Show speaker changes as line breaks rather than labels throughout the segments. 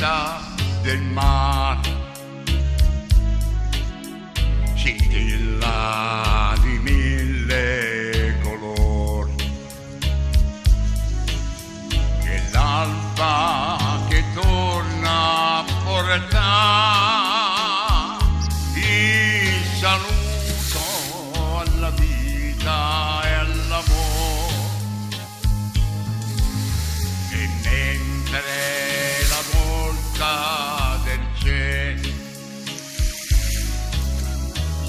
vista del mare, scintilla di mille colori, che l'alba che torna a portare il saluto alla vita e all'amore. E mentre la volta del cielo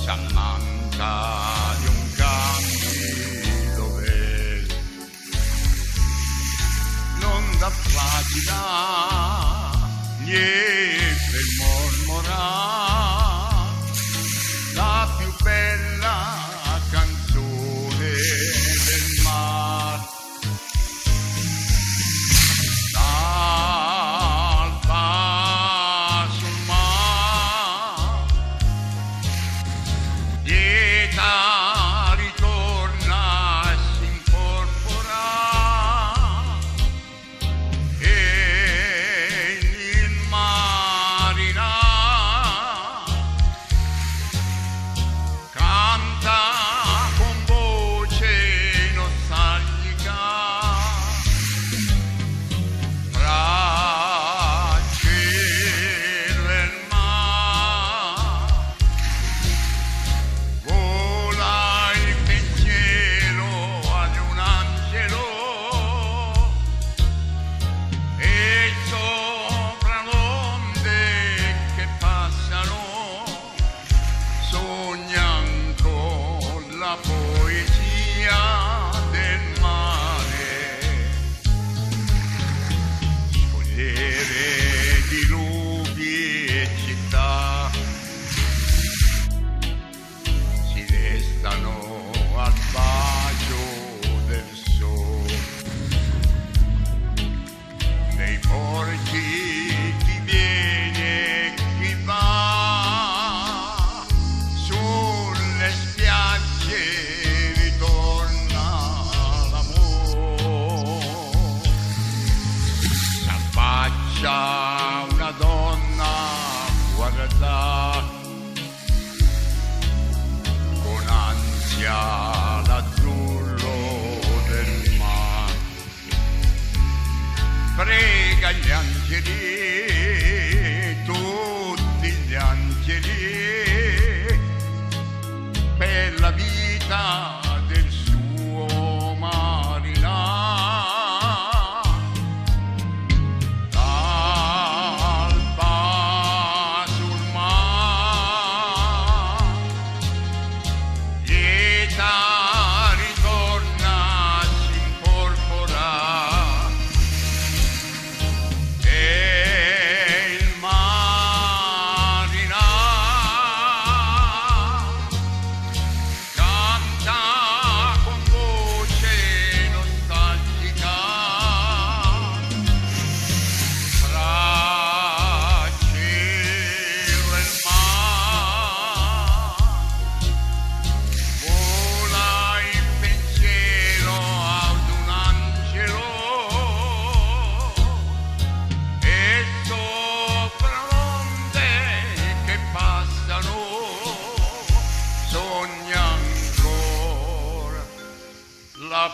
s'ammanta di un candido velo, l'onda placida lieve mormora la più bella canzone del mare. L'alba sul mare lieta ritorna e si incorpora, e il marina canta con voce nostalgica fra il cielo e il mare. Vola il pensiero ad un angelo e sopra le onde che passano sognan con la poesia del mare. Scogliere di lupi e città si restano al bacio del sole, nei porti chi viene e chi va, sulle spiagge ritorna l'amore. S'affaccia una donna, guarda con ansia l'azzurro del mare, prega gli angeli, tutti gli angeli, per la vita del suo marinaio. L'alba sul mare lieta ritorna, si incorpora, e il marina canta con voce nostalgica fra cielo e mare. Vola il pensiero ad un angelo e sopra l'onde che passano sogna ancora la